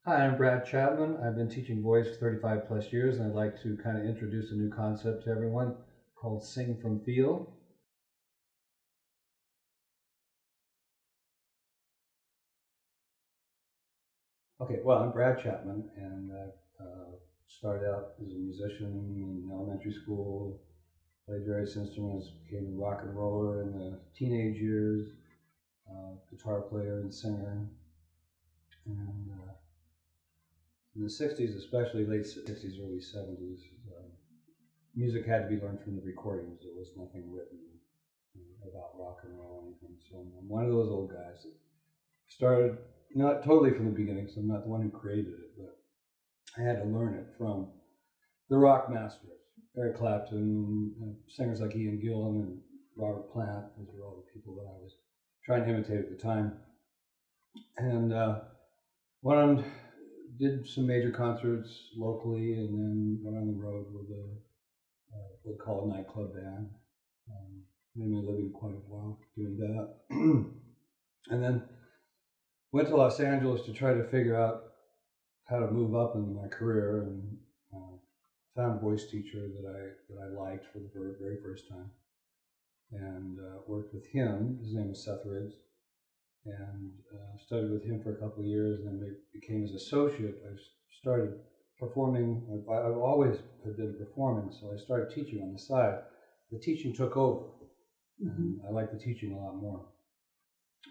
Hi, I'm Brad Chapman. I've been teaching voice for 35 plus years, and I'd like to kind of introduce a new concept to everyone called Sing from Feel. Okay, well, I'm Brad Chapman, and I started out as a musician in elementary school, played various instruments, became a rock and roller in the teenage years, guitar player and singer, and in the 60s, especially late 60s, early 70s, music had to be learned from the recordings. There was nothing written about rock and roll or anything. So I'm one of those old guys that started not totally from the beginning, so I'm not the one who created it, but I had to learn it from the rock masters, Eric Clapton, singers like Ian Gillan and Robert Plant. Those were all the people that I was trying to imitate at the time. And went on, did some major concerts locally, and then went on the road with what we call a nightclub band. Made me a living quite a while doing that. And then went to Los Angeles to try to figure out how to move up in my career, and found a voice teacher that I liked for the very first time, and worked with him. His name was Seth Riggs, and studied with him for a couple of years, and then became his associate. I started performing. I've always been performing, so I started teaching on the side. The teaching took over, and I like the teaching a lot more.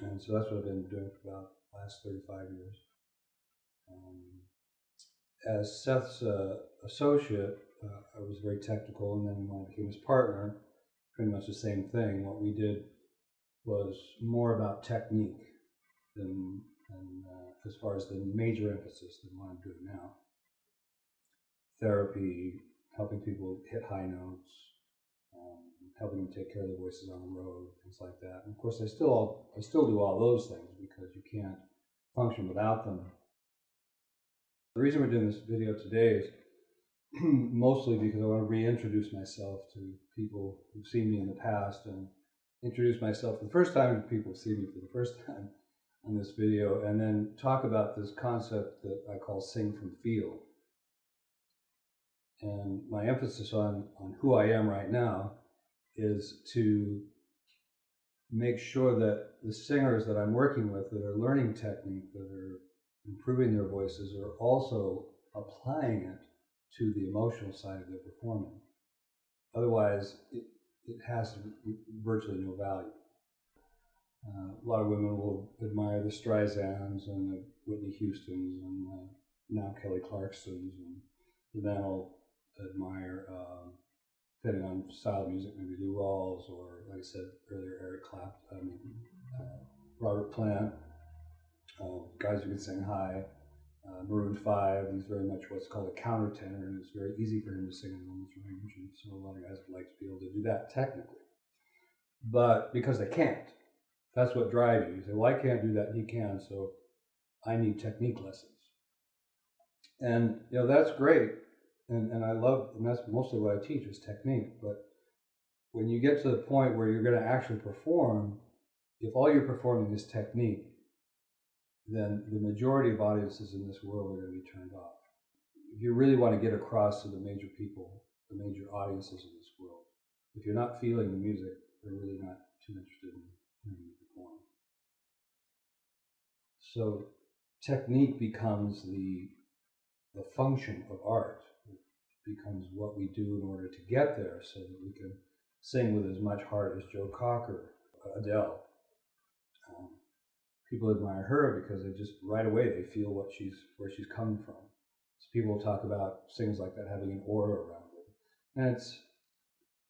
And so that's what I've been doing for about the last 35 years. As Seth's associate, I was very technical, and then when I became his partner, pretty much the same thing. What we did was more about technique than as far as the major emphasis than what I'm doing now. Therapy, helping people hit high notes, helping them take care of their voices on the road, things like that. And of course, I still do all those things because you can't function without them. The reason we're doing this video today is mostly because I want to reintroduce myself to people who've seen me in the past, and introduce myself for the first time to people who've seen me for the first time on this video, and then talk about this concept that I call Sing from Feel. And my emphasis on who I am right now is to make sure that the singers that I'm working with that are learning technique, that are improving their voices, are also applying it to the emotional side of their performing. Otherwise, it has virtually no value. A lot of women will admire the Streisands and the Whitney Houstons and now Kelly Clarksons, and the men will admire, depending on style of music, maybe Lou Rawls, or like I said earlier, Eric Clapton, Robert Plant, guys who can sing high. Maroon 5, he's very much what's called a countertenor, and it's very easy for him to sing in almost range, and so a lot of guys would like to be able to do that technically. But because they can't, that's what drives you. You say, well, I can't do that, and he can, so I need technique lessons. And that's great, and I love, and that's mostly what I teach is technique. But when you get to the point where you're going to actually perform, if all you're performing is technique, then the majority of audiences in this world are going to be turned off. If you really want to get across to the major people, the major audiences in this world, if you're not feeling the music, they're really not too interested in hearing you perform. So technique becomes the function of art. It becomes what we do in order to get there, so that we can sing with as much heart as Joe Cocker, Adele. People admire her because they just right away they feel where she's coming from. So people talk about singers like that having an aura around them, and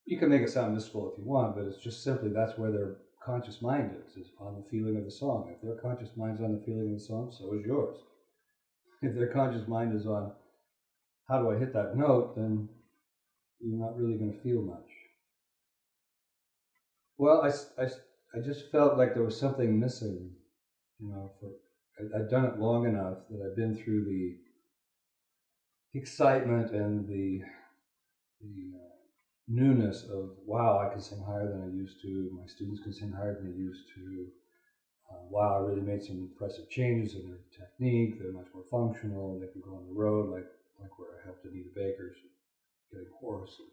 you can make it sound mystical if you want, but it's just simply that's where their conscious mind is on the feeling of the song. If their conscious mind's on the feeling of the song, so is yours. If their conscious mind is on how do I hit that note, then you're not really going to feel much. Well, I just felt like there was something missing. I'd done it long enough that I've been through the excitement and the newness of, wow, I can sing higher than I used to, my students can sing higher than they used to. wow, I really made some impressive changes in their technique. They're much more functional. They can go on the road, like where I helped Anita Baker. She getting hoarse and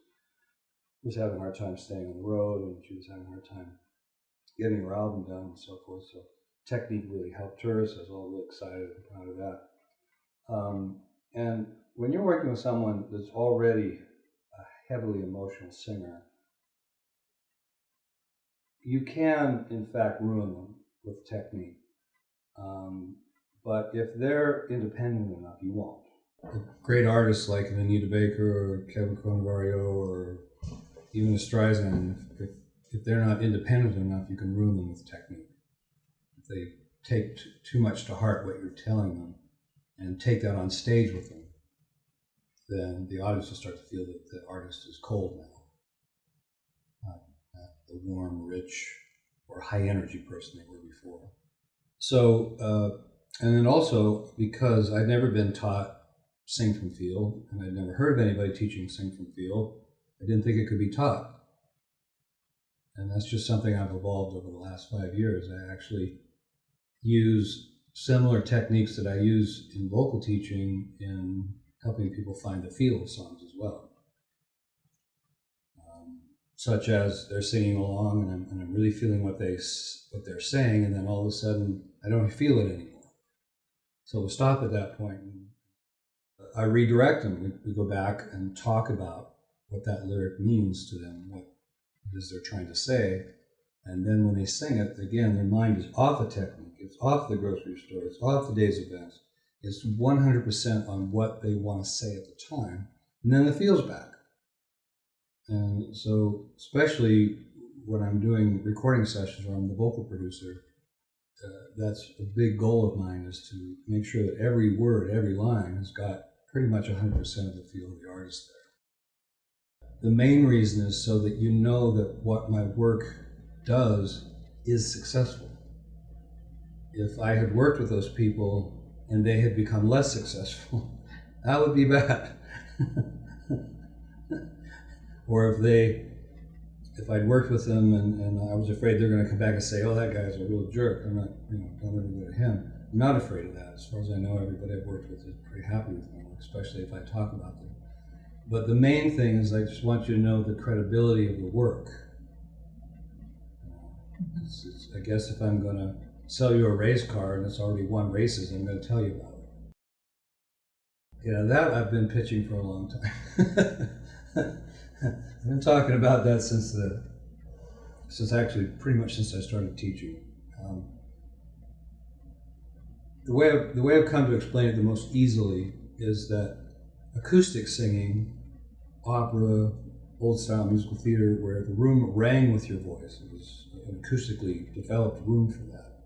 was having a hard time staying on the road, and she was having a hard time getting her album done and so forth. So technique really helped her. So I was all really excited and proud of that. And when you're working with someone that's already a heavily emotional singer, you can, in fact, ruin them with technique. But if they're independent enough, you won't. Great artists like an Anita Baker or Kevin Cronavario or even a Streisand, if they're not independent enough, you can ruin them with technique. If they take too much to heart what you're telling them and take that on stage with them, then the audience will start to feel that the artist is cold now, not the warm, rich, or high energy person they were before. So, and then also because I'd never been taught sing from feel, and I'd never heard of anybody teaching sing from feel, I didn't think it could be taught. And that's just something I've evolved over the last 5 years. I actually use similar techniques that I use in vocal teaching in helping people find the feel of songs as well. Such as they're singing along and I'm really feeling what they're saying, and then all of a sudden I don't feel it anymore. So we'll stop at that point and I redirect them. We go back and talk about what that lyric means to them, what it is they're trying to say. And then when they sing it, again, their mind is off the technique. It's off the grocery store. It's off the day's events. It's 100% on what they want to say at the time. And then the feel's back. And so, especially when I'm doing recording sessions or I'm the vocal producer, that's a big goal of mine, is to make sure that every word, every line has got pretty much 100% of the feel of the artist there. The main reason is so that you know that what my work does is successful. If I had worked with those people and they had become less successful, that would be bad. Or if I'd worked with them and I was afraid they're going to come back and say, oh, that guy's a real jerk, I'm not, don't ever go to him. I'm not afraid of that. As far as I know, everybody I've worked with is pretty happy with me, especially if I talk about them. But the main thing is I just want you to know the credibility of the work. I guess if I'm going to sell you a race car and it's already won races, I'm going to tell you about it. That I've been pitching for a long time. I've been talking about that since actually pretty much since I started teaching. The way I've come to explain it the most easily is that acoustic singing, opera, old-style musical theater, where the room rang with your voice, it was an acoustically developed room for that.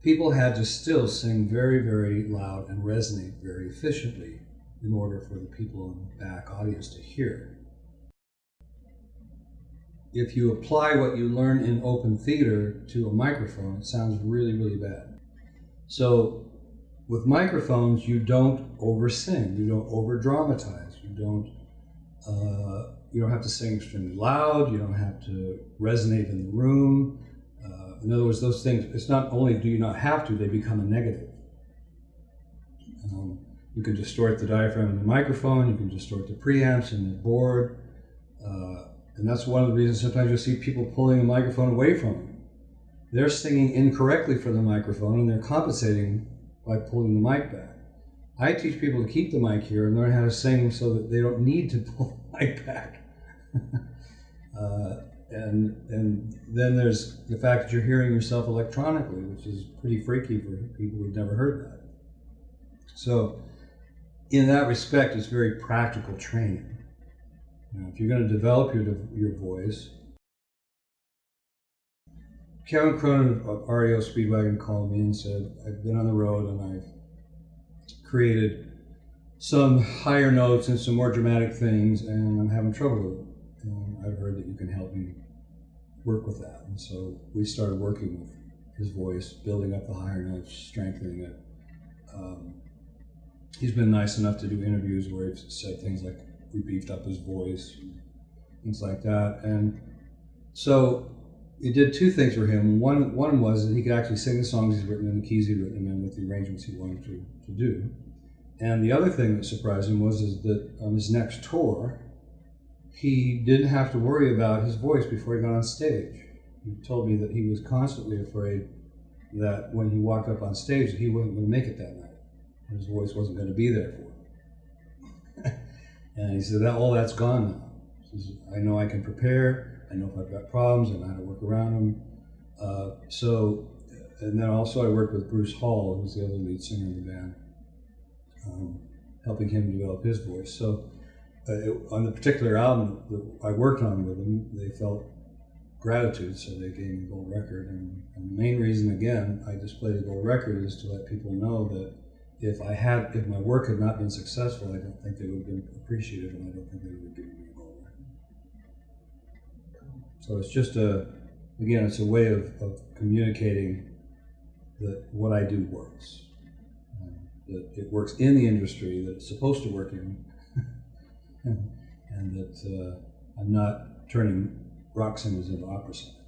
People had to still sing very, very loud and resonate very efficiently in order for the people in the back audience to hear. If you apply what you learn in open theater to a microphone, it sounds really, really bad. So with microphones, you don't over-sing, you don't over-dramatize, you don't have to sing extremely loud, you don't have to resonate in the room. In other words, those things, it's not only do you not have to, they become a negative. You can distort the diaphragm in the microphone, you can distort the preamps and the board, and that's one of the reasons sometimes you'll see people pulling the microphone away from them. They're singing incorrectly for the microphone and they're compensating by pulling the mic back. I teach people to keep the mic here and learn how to sing so that they don't need to pull the mic back. And then there's the fact that you're hearing yourself electronically, which is pretty freaky for people who've never heard that. So in that respect, it's very practical training. If you're going to develop your voice, Kevin Cronin of REO Speedwagon called me and said, I've been on the road and I've created some higher notes and some more dramatic things and I'm having trouble with it. And I've heard that you can help me work with that. And so we started working with his voice, building up the higher notes, strengthening it. He's been nice enough to do interviews where he's said things like, we beefed up his voice, and things like that. And so it did two things for him. One was that he could actually sing the songs he's written in the keys he'd written them in with the arrangements he wanted to do. And the other thing that surprised him was that on his next tour, he didn't have to worry about his voice before he got on stage. He told me that he was constantly afraid that when he walked up on stage that he wasn't going to make it that night. His voice wasn't going to be there for him. And he said, all that's gone now. He says, I know I can prepare, I know if I've got problems, I know how to work around them. And then also I worked with Bruce Hall, who's the other lead singer in the band, helping him develop his voice. So on the particular album that I worked on with them, they felt gratitude, so they gave me a gold record. And the main reason, again, I displayed a gold record is to let people know that if my work had not been successful, I don't think they would have been appreciative, and I don't think they would have given me a gold record. So it's just it's a way of communicating that what I do works. That it works in the industry that it's supposed to work in, and that I'm not turning rock singers into opera singers.